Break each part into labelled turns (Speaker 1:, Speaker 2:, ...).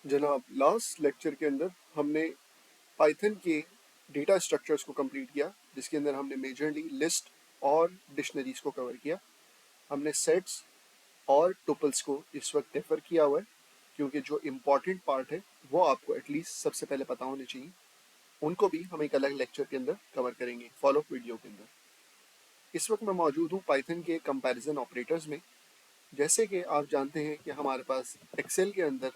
Speaker 1: जनाब, last lecture के अंदर हमने पाइथन के डेटा स्ट्रक्चर्स को कंप्लीट किया, जिसके अंदर हमने मेजरली लिस्ट और डिक्शनरीज को कवर किया। हमने सेट्स और टुपल्स को इस वक्त रेफर किया हुआ है, क्योंकि जो इम्पॉर्टेंट पार्ट है वो आपको एटलीस्ट सबसे पहले पता होने चाहिए। उनको भी हम एक अलग लेक्चर के अंदर कवर करेंगे फॉलो वीडियो के अंदर। इस वक्त मैं मौजूद हूँ पाइथन के कंपैरिजन ऑपरेटर्स में। जैसे कि आप जानते हैं कि हमारे पास एक्सेल के अंदर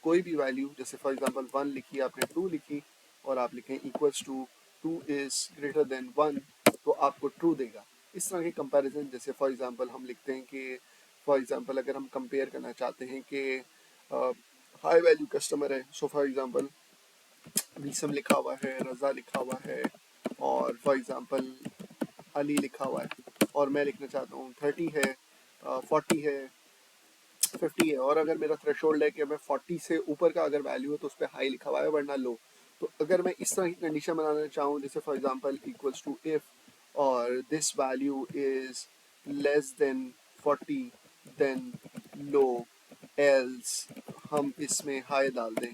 Speaker 1: कोई भी वैल्यू, जैसे फॉर एग्जांपल 1 लिखी, आपने 2 लिखी और आप लिखें equals to 2 is greater than 1, तो आपको ट्रू देगा। इस तरह के कंपैरिजन, जैसे फॉर एग्जांपल हम लिखते हैं कि फॉर एग्जांपल अगर हम कंपेयर करना चाहते हैं कि हाई वैल्यू कस्टमर है, सो फॉर एग्जांपल वीसम लिखा हुआ है, रज़ा लिखा हुआ है और फॉर एग्जांपल अली लिखा हुआ है, और मैं लिखना चाहता हूँ 30 है, 40 है, 50 है, और अगर मेरा थ्रेशोल्ड है कि मैं 40 से ऊपर का अगर वैल्यू है तो उस पर हाई लिखा हुआ है वरना लो। तो अगर मैं इस तरह की कंडीशन बनाना चाहूँ, जैसे for example equals to if और this value is less than 40 then low, else हम इसमें हाई डाल दें।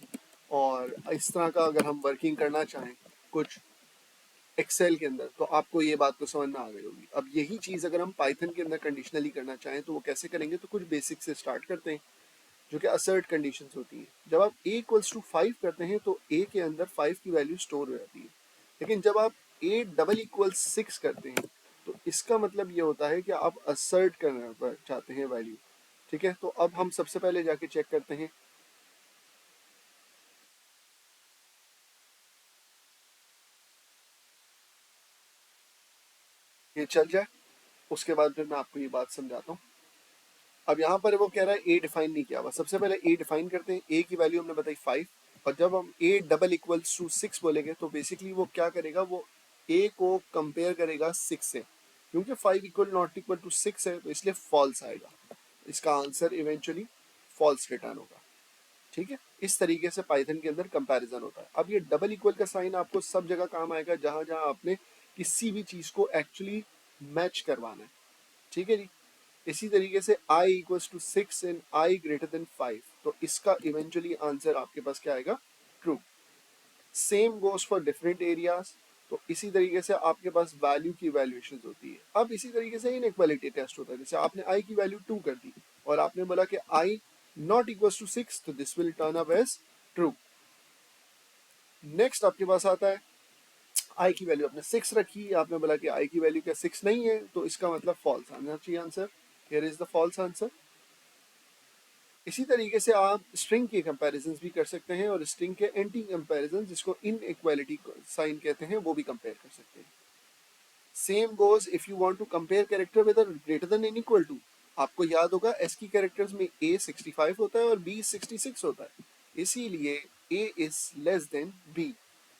Speaker 1: और इस तरह का अगर हम वर्किंग करना चाहें कुछ एक्सेल के अंदर, तो आपको ये बात तो समझ में आ गई होगी। अब यही चीज़ अगर हम पाइथन के अंदर कंडीशनली करना चाहें तो वो कैसे करेंगे, तो कुछ बेसिक से स्टार्ट करते हैं, जो कि असर्ट कंडीशंस होती हैं। जब आप a इक्वल्स टू 5 करते हैं तो a के अंदर 5 की वैल्यू स्टोर हो जाती है। लेकिन जब आप a डबल इक्वल्स 6 करते हैं तो इसका मतलब ये होता है कि आप असर्ट करना चाहते हैं वैल्यू। ठीक है, तो अब हम सबसे पहले जाके चेक करते हैं। ये चल जाए, उसके बाद फिर मैं आपको ये बात समझाता हूँ। अब यहाँ पर वो कह रहा है ए डिफाइन नहीं किया हुआ। सबसे पहले ए डिफाइन करते हैं। ए की वैल्यू हमने बताई 5, और जब हम ए डबल इक्वल्स टू 6 बोलेंगे तो बेसिकली वो क्या करेगा, वो ए को कंपेयर करेगा 6 से। क्योंकि 5 इक्वल नॉट इक्वल टू 6 है तो इसलिए फॉल्स आएगा। इसका आंसर इवेंचुअली फॉल्स रिटर्न होगा। ठीक है, इस तरीके से पाइथन के अंदर कंपैरिजन होता है। अब ये डबल इक्वल का साइन आपको सब जगह काम आएगा जहां जहां आपने किसी भी चीज को एक्चुअली मैच करवाना है। ठीक है जी। इसी तरीके से i equals to 6 and i greater than 5, तो इसका इवेंचुअली आंसर आपके पास क्या आएगा, true. Same goes for different areas. तो इसी तरीके से आपके पास वैल्यू की वैल्यूएशन होती है। अब इसी तरीके से इनइक्वालिटी टेस्ट होता है। जैसे आपने i की वैल्यू 2 कर दी और आपने बोला कि i नॉट इक्वल्स टू 6, तो this will turn up as true. Next आपके पास आता है i की वैल्यू आपने 6 रखी, आपने बोला कि i की वैल्यू क्या 6 नहीं है, तो इसका मतलब फॉल्स आना चाहिए answer. Here is the false answer. इसी तरीके से आप स्ट्रिंग के कंपैरिजंस भी कर सकते हैं, और स्ट्रिंग के एंटी कंपैरिजन, जिसको इनइक्वालिटी साइन कहते हैं, वो भी कंपेयर कर सकते हैं। Same goes if you want to compare character with greater than and equal to. आपको याद होगा एस की कैरेक्टर्स में a 65 होता है और b 66 होता है, इसीलिए a is less then b।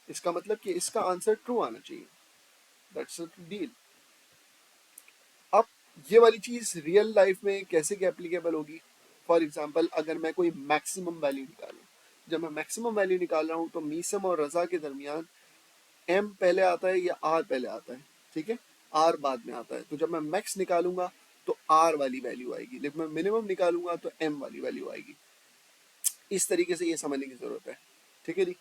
Speaker 1: इसका मतलब कि इसका आंसर ट्रू आना चाहिए। That's a deal. अब ये वाली चीज रियल लाइफ में कैसे क्या एप्लीकेबल होगी। फॉर एग्जाम्पल अगर मैं कोई मैक्सिमम वैल्यू निकालूं, जब मैं मैक्सिमम वैल्यू निकाल रहा हूं तो मीसम और रजा के दरमियान एम पहले आता है या आर पहले आता है। ठीक है, आर बाद में आता है। तो जब मैं मैक्स निकालूंगा तो आर वाली वैल्यू आएगी, लेकिन मैं मिनिमम निकालूंगा तो एम वाली वैल्यू आएगी। इस तरीके से ये समझने की जरूरत है। ठीक है जी।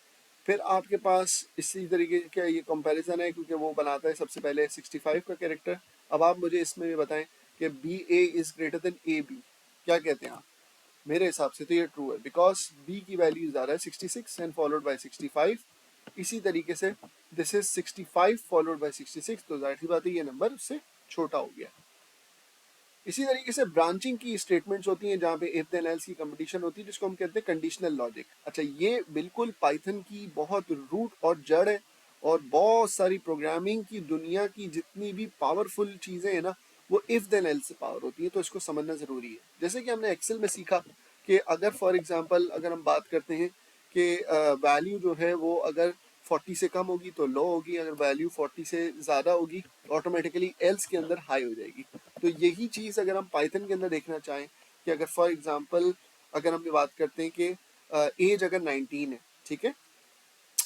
Speaker 1: फिर आपके पास इसी तरीके का ये कंपैरिजन है, क्योंकि वो बनाता है सबसे पहले 65 का कैरेक्टर। अब आप मुझे इसमें भी बताएं कि B A is greater than A B, क्या कहते हैं आप। मेरे हिसाब से तो ये ट्रू है, बिकॉज बी की वैल्यू आ रहा है 66 एंड फॉलोड बाय 65। इसी तरीके से दिस इज 65 फॉलोड बाय 66, तो जाहिर सी बात है ये नंबर उससे छोटा हो गया। इसी तरीके से ब्रांचिंग की स्टेटमेंट्स होती हैं जहाँ पे इफ देन एल्स की कंपटीशन होती है, जिसको हम कहते हैं कंडीशनल लॉजिक। अच्छा, ये बिल्कुल पाइथन की बहुत रूट और जड़ है, और बहुत सारी प्रोग्रामिंग की दुनिया की जितनी भी पावरफुल चीज़ें हैं ना, वो इफ देन एल्स से पावर होती है, तो इसको समझना ज़रूरी है। जैसे कि हमने एक्सेल में सीखा कि अगर फॉर एग्जांपल अगर हम बात करते हैं कि वैल्यू जो है वो अगर 40 से कम होगी तो लो होगी, अगर वैल्यू 40 से ज़्यादा होगी ऑटोमेटिकली एल्स के अंदर हाई हो जाएगी। तो यही चीज़ अगर हम पाइथन के अंदर देखना चाहें कि अगर फॉर एग्जांपल अगर हम ये बात करते हैं कि एज अगर 19 है, ठीक है,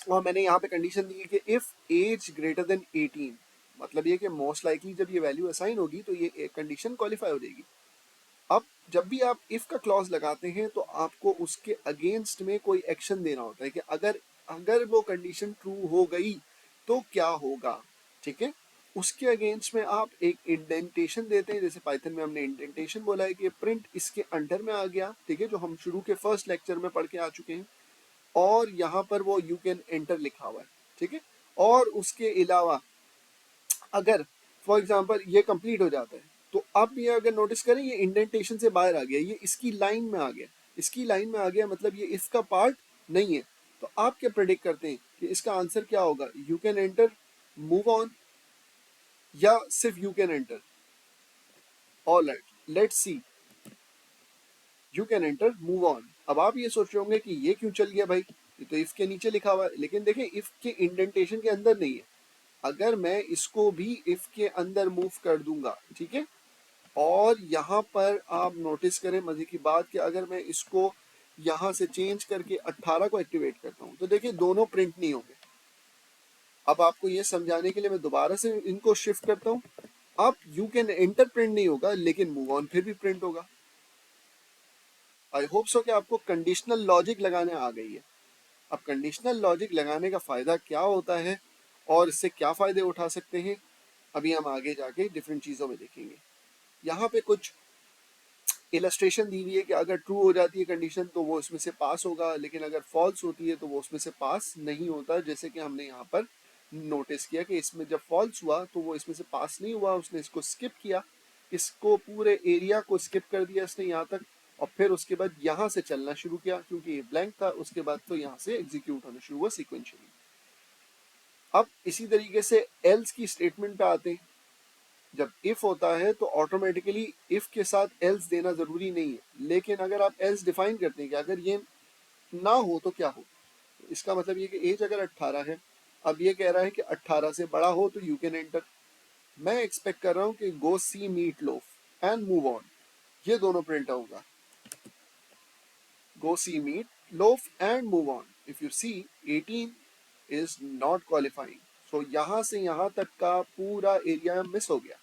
Speaker 1: और मैंने यहाँ पे कंडीशन दी है कि इफ़ एज ग्रेटर देन 18, मतलब ये कि मोस्ट लाइकली जब ये वैल्यू असाइन होगी तो ये कंडीशन क्वालिफाई हो जाएगी। अब जब भी आप इफ का क्लॉज लगाते हैं तो आपको उसके अगेंस्ट में कोई एक्शन देना होता है कि अगर अगर वो कंडीशन ट्रू हो गई तो क्या होगा, ठीक है। उसके अगेंस्ट में आप एक इंडेंटेशन देते हैं, जैसे पाइथन में हमने इंडेंटेशन बोला है कि प्रिंट इसके अंडर में आ गया, ठीक है, जो हम शुरू के फर्स्ट लेक्चर में पढ़ के आ चुके हैं। और यहाँ पर वो यू कैन एंटर लिखा हुआ है, ठीक है। और उसके अलावा अगर फॉर एग्जांपल ये कंप्लीट हो जाता है तो आप ये अगर नोटिस करें ये इंडेंटेशन से बाहर आ गया, ये इसकी लाइन में आ गया, इसकी लाइन में आ गया, मतलब ये इसका पार्ट नहीं है। तो आप क्या प्रेडिक्ट करते हैं कि इसका आंसर क्या होगा? You can enter, move on, या सिर्फ you can enter? All right, let's see. You can enter, move on. अब आप ये सोच रहे होंगे कि ये क्यों चल गया भाई, ये तो इफ के नीचे लिखा हुआ है। लेकिन देखें इफ के इंडेंटेशन के अंदर नहीं है। अगर मैं इसको भी इफ के अंदर मूव कर दूंगा, ठीक है, और यहाँ पर आप नोटिस करें मजे की बात कि अगर मैं इसको यहाँ से चेंज करके 18 को एक्टिवेट करता हूँ तो देखिए दोनों प्रिंट नहीं होंगे। अब आपको ये समझाने के लिए मैं दोबारा से इनको शिफ्ट करता हूँ। अब यू कैन एंटर प्रिंट नहीं होगा लेकिन मूव ऑन फिर भी प्रिंट होगा। आई होप सो कि आपको कंडीशनल लॉजिक लगाने आ गई है। अब कंडीशनल लॉजिक लगाने का फायदा क्या होता है और इससे क्या फायदे उठा सकते हैं, अभी हम आगे जाके डिफरेंट चीजों में देखेंगे। यहाँ पे कुछ इलस्ट्रेशन दी हुई है कि अगर ट्रू हो जाती है कंडीशन तो वो उसमें से पास होगा, लेकिन अगर फॉल्स होती है तो वो उसमें से पास नहीं होता। जैसे कि हमने यहाँ पर नोटिस किया कि इसमें जब फॉल्स हुआ तो वो इसमें से पास नहीं हुआ, उसने इसको स्किप किया, इसको पूरे एरिया को स्किप कर दिया इसने यहाँ तक, और फिर उसके बाद यहाँ से चलना शुरू किया क्योंकि ये ब्लैंक था। उसके बाद तो यहाँ से एग्जीक्यूट होना शुरू हुआ सिक्वेंशियली। अब इसी तरीके से एल्स की स्टेटमेंट पे आते हैं। जब इफ होता है तो ऑटोमेटिकली इफ के साथ एल्स देना जरूरी नहीं है, लेकिन अगर आप एल्स डिफाइन करते हैं कि अगर ये ना हो तो क्या हो, तो इसका मतलब ये कि एज अगर 18 है, अब ये कह रहा है कि 18 से बड़ा हो तो यू कैन एंटर। मैं एक्सपेक्ट कर रहा हूँ कि go see Meat Loaf and move on, ये दोनों प्रिंट होगा। Go see Meat Loaf and move on. If you see 18 is not qualifying, so यहां से यहां तक का पूरा एरिया मिस हो गया।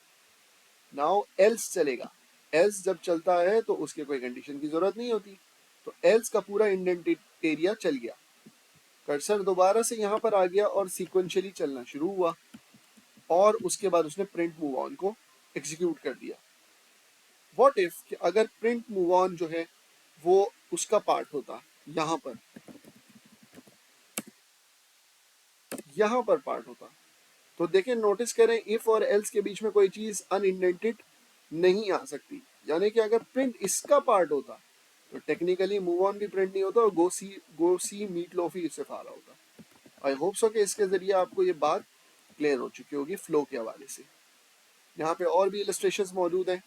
Speaker 1: नाउ एल्स चलेगा। एल्स जब चलता है तो उसके कोई कंडीशन की जरूरत नहीं होती, तो एल्स का पूरा इंडेंटेड एरिया चल गया। कर्सर दोबारा से यहाँ पर आ गया और सीक्वेंशियली चलना शुरू हुआ, और उसके बाद उसने प्रिंट मूव ऑन को एग्जीक्यूट कर दिया। व्हाट इफ कि अगर प्रिंट मूव ऑन जो है वो उसका पार्ट होता, यहाँ पर यहाँ पर पार्ट होता, तो देखें नोटिस करें इफ और एल्स के बीच में कोई चीज अनइंडेंटेड नहीं आ सकती। यानी कि अगर प्रिंट इसका पार्ट होता तो टेक्निकली मूव ऑन भी प्रिंट नहीं होता और गो सी मीट लोफ ही इससे फारा होता। आई होप सो कि इसके जरिए आपको ये बात क्लियर हो चुकी होगी फ्लो के हवाले से। यहाँ पे और भी इलस्ट्रेशंस मौजूद हैं।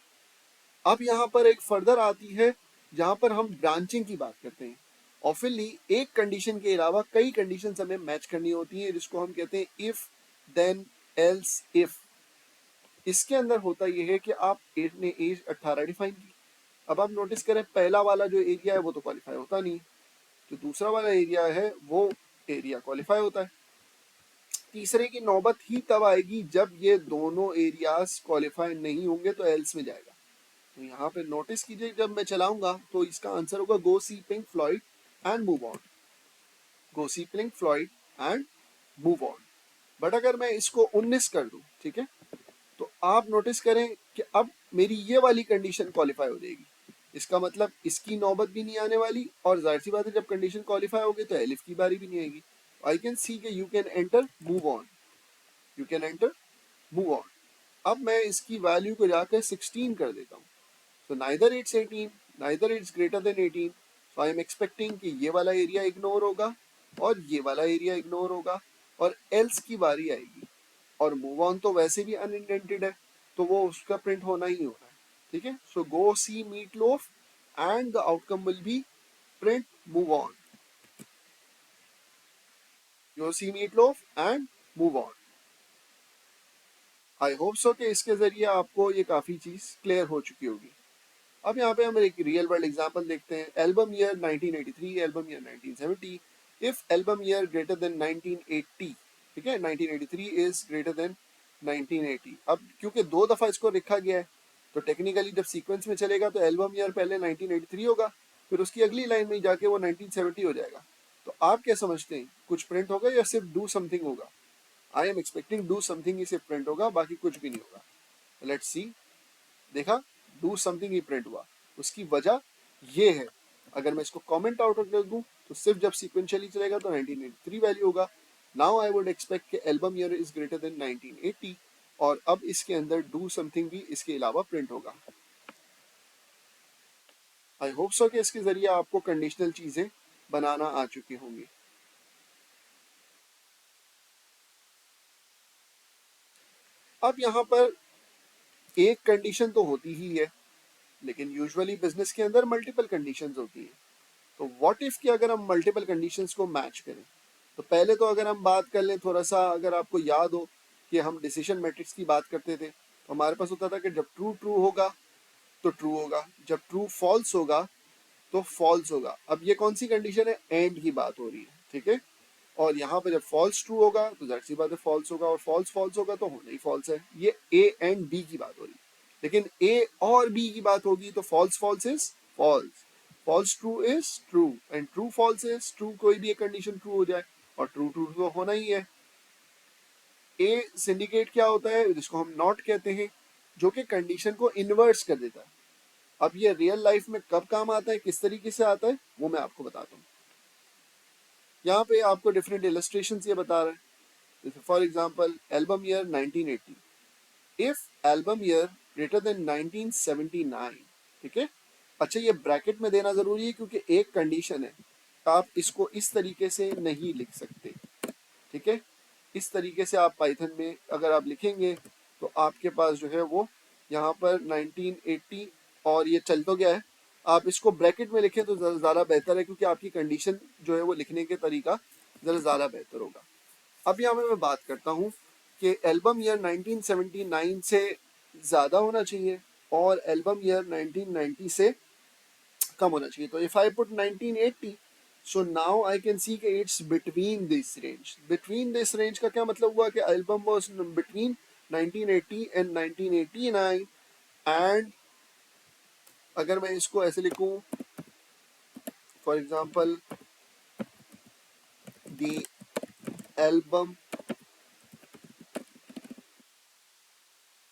Speaker 1: अब यहाँ पर एक फर्दर आती है जहाँ पर हम ब्रांचिंग की बात करते हैं। ऑफिली एक कंडीशन के अलावा कई कंडीशन हमें मैच करनी होती है, जिसको हम कहते हैं इफ देन एल्स इफ। इसके अंदर होता यह है कि आप ने एज 18 डिफाइन की। अब आप नोटिस करें पहला वाला जो एरिया है वो तो क्वालिफाई होता नहीं, जो दूसरा वाला एरिया है वो एरिया क्वालिफाई होता है। तीसरे की नौबत ही तब आएगी जब ये दोनों एरियाज क्वालिफाई नहीं होंगे तो एल्स में जाएगा। तो यहाँ पे नोटिस कीजिए जब मैं चलाऊंगा तो इसका आंसर होगा go see Pink Floyd and move on. Go see Pink Floyd and move on. But अगर मैं इसको 19 कर दूं, ठीक है, तो आप नोटिस करें कि अब मेरी ये वाली कंडीशन क्वालिफाई हो जाएगी। इसका मतलब इसकी नौबत भी नहीं आने वाली, और जाहिर सी बात है जब कंडीशन क्वालिफाई होगी तो एलिफ की बारी भी नहीं आएगी। आई कैन सी के you can enter move on, you can enter move on. अब मैं इसकी वैल्यू को जाकर 16 कर देता हूँ। So neither it's 18, neither it's greater than 18. So I am expecting कि ये वाला एरिया इग्नोर होगा और ये वाला एरिया इग्नोर होगा और else की बारी आएगी। और मूव ऑन तो वैसे भी अनइंडेंटेड है तो वो उसका प्रिंट होना ही होना है, ठीक है। So go see Meat Loaf and the outcome will be print move on. Go see Meat Loaf and move on. I hope so कि इसके जरिए आपको ये काफ़ी चीज़ क्लियर हो चुकी होगी। अब यहाँ पे हम एक रियल वर्ल्ड एग्जांपल देखते हैं। Album year 1983, album year 1970। If album year greater than 1980, ठीक है, 1983 इज ग्रेटर देन 1980। अब क्योंकि दो दफा इसको लिखा गया है तो टेक्निकली जब सीक्वेंस में चलेगा तो एल्बम ईयर पहले 1983 होगा, फिर उसकी अगली लाइन में जाके वो 1970 हो जाएगा। तो आप क्या समझते हैं, कुछ प्रिंट होगा या सिर्फ डू समथिंग होगा? I am expecting do something ही सिर्फ प्रिंट होगा, बाकी कुछ भी नहीं होगा। Let's see. देखा, डू समथिंग ही प्रिंट हुआ। उसकी वजह ये है, अगर मैं इसको कमेंट आउट कर दूं तो सिर्फ जब सीक्वेंशियली चलेगा तो 1983 वैल्यू होगा। नाउ आई वुड एक्सपेक्ट कि album year is greater then 1980, और अब इसके अंदर डू समथिंग भी इसके अलावा प्रिंट होगा। आई होप सो कि इसके जरिए आपको कंडीशनल चीजें बनाना आ चुकी होंगी। अब यहाँ पर एक कंडीशन तो होती ही है, लेकिन यूजुअली बिजनेस के अंदर मल्टीपल कंडीशंस होती है। तो व्हाट इफ कि अगर हम मल्टीपल कंडीशंस को मैच करें, तो पहले तो अगर हम बात कर लें थोड़ा सा, अगर आपको याद हो कि हम डिसीजन मैट्रिक्स की बात करते थे, तो हमारे पास होता था कि जब ट्रू ट्रू होगा तो ट्रू होगा, जब ट्रू फॉल्स होगा तो फॉल्स होगा। अब ये कौन सी कंडीशन है, एंड की बात हो रही है, ठीक है। और यहाँ पे जब फॉल्स ट्रू होगा तो जाहिर सी बात है फॉल्स होगा, और फॉल्स फॉल्स होगा तो होना ही फॉल्स है। ये ए एंड बी की बात हो रही है। लेकिन ए और बी की बात होगी तो false false is false, false true is true, and true false is true. कोई भी एक कंडीशन ट्रू हो जाए, और ट्रू ट्रू तो होना ही है। ए सिंडिकेट क्या होता है, जिसको हम नॉट कहते हैं, जो कि कंडीशन को इन्वर्स कर देता है। अब ये रियल लाइफ में कब काम आता है, किस तरीके से आता है, वो मैं आपको बताता हूँ। यहाँ पे आपको डिफरेंट इलस्ट्रेशन ये बता रहा है। जैसे for example album year 1980, if album year greater than 1979, ठीक है। अच्छा, ये ब्रैकेट में देना जरूरी है क्योंकि एक कंडीशन है, आप इसको इस तरीके से नहीं लिख सकते, ठीक है। इस तरीके से आप पाइथन में अगर आप लिखेंगे तो आपके पास जो है वो यहाँ पर 1980, और ये चल तो गया है, आप इसको ब्रैकेट में लिखें तो ज़्यादा बेहतर है, क्योंकि आपकी कंडीशन जो है वो लिखने के तरीका ज़रा ज़्यादा बेहतर होगा। अब यहाँ पे मैं बात करता हूँ कि एल्बम ईयर 1979 से ज़्यादा होना चाहिए और एल्बम ईयर 1990 से कम होना चाहिए। तो if I put 1980, so now I can see कि it's between this range. Between this range का क्या मतलब हुआ कि album was between 1980 and 1989। And अगर मैं इसको ऐसे लिखूं, for example the album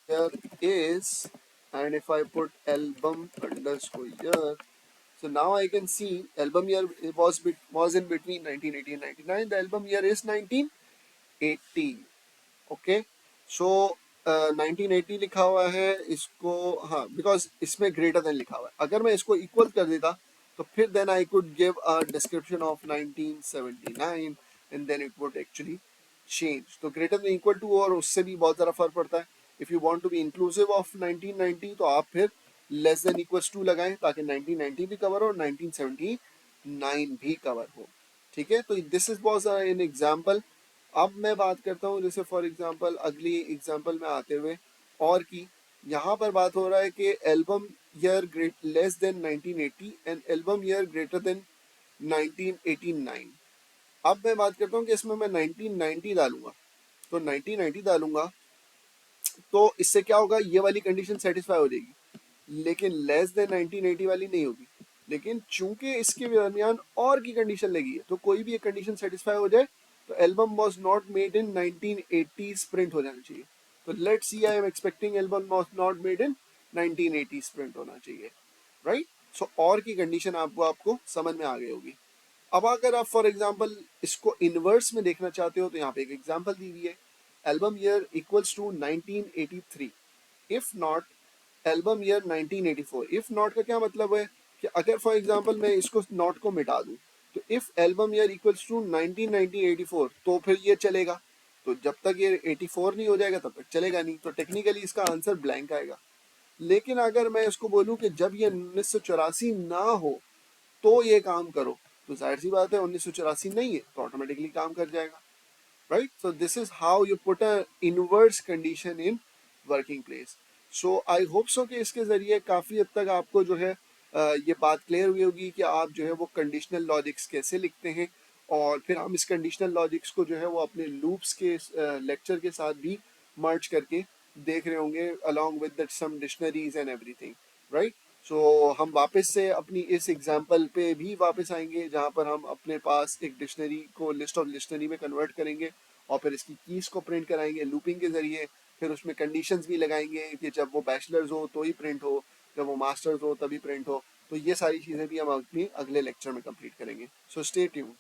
Speaker 1: year is, and if I put album underscore year, so now I can see album year was in between 1980 and 99. The album year is 1980. Okay, सो 1980 लिखा हुआ है इसको, हाँ, बिकॉज इसमें ग्रेटर देन लिखा हुआ है। अगर मैं इसको इक्वल कर देता तो फिर then I could give a description of 1979 and then it would actually change. तो ग्रेटर देन इक्वल टू और उससे भी बहुत ज़्यादा फर्क पड़ता है। If you want to be inclusive of 1990 तो आप फिर लेस देन इक्वल्स टू लगाएं, ताकि 1990 भी कवर हो और 1979 भी कवर हो, ठीक है। तो this is was an example. अब मैं बात करता हूँ, जैसे फॉर एग्जांपल अगली एग्जांपल में आते हुए, और की यहाँ पर बात हो रहा है कि album year great less than 1980 and album year greater than 1989। अब मैं बात करता हूँ कि इसमें मैं 1990 डालूंगा, तो 1990 डालूंगा तो इससे क्या होगा, ये वाली कंडीशन सेटिस्फाई हो जाएगी, लेकिन लेस देन 1980 वाली नहीं होगी। लेकिन चूंकि इसके दरमियान और की कंडीशन लगी है, तो कोई भी एक कंडीशन सेटिस्फाई हो जाए तो album was not made in 1980 print हो जाना चाहिए। तो let's see, I am expecting album was not made in 1980 print होना चाहिए, राइट। सो और की कंडीशन आपको समझ में आ गई होगी। अब अगर आप फॉर एग्जांपल इसको इनवर्स में देखना चाहते हो, तो यहाँ पे एक एग्जांपल दी हुई है, album year equals to 1983, if not album year 1984। If not का क्या मतलब है कि अगर फॉर एग्जांपल मैं इसको नॉट को मिटा दूं, तो if album year equals to 1984 तो फिर ये चलेगा। तो जब तक ये 84 नहीं हो जाएगा तब तक चलेगा नहीं, तो टेक्निकली इसका आंसर ब्लैंक आएगा। लेकिन अगर मैं इसको बोलूं कि जब ये 1984 ना हो तो ये काम करो, तो जाहिर सी बात है 1984 नहीं है तो ऑटोमेटिकली काम कर जाएगा, right. So this is how you put a inverse condition in working place. So I hope so कि इसके ज़रिए काफ़ी हद तक आपको जो है ये बात क्लियर हुई होगी कि आप जो है वो कंडीशनल लॉजिक्स कैसे लिखते हैं, और फिर हम इस कंडीशनल लॉजिक्स को जो है वो अपने लूप्स के लेक्चर के साथ भी मर्ज करके देख रहे होंगे along with that some dictionaries and everything, right? सो हम वापस से अपनी इस एग्जाम्पल पे भी वापस आएंगे जहाँ पर हम अपने पास एक डिक्शनरी को लिस्ट ऑफ डिक्शनरी में कन्वर्ट करेंगे और फिर इसकी कीज को प्रिंट कराएंगे लूपिंग के जरिए। फिर उसमें कंडीशंस भी लगाएंगे कि जब वो बैचलर्स हो तो ही प्रिंट हो, जब वो मास्टर्स हो तभी प्रिंट हो। तो ये सारी चीज़ें भी हम अपनी अगले लेक्चर में कंप्लीट करेंगे। So stay tuned.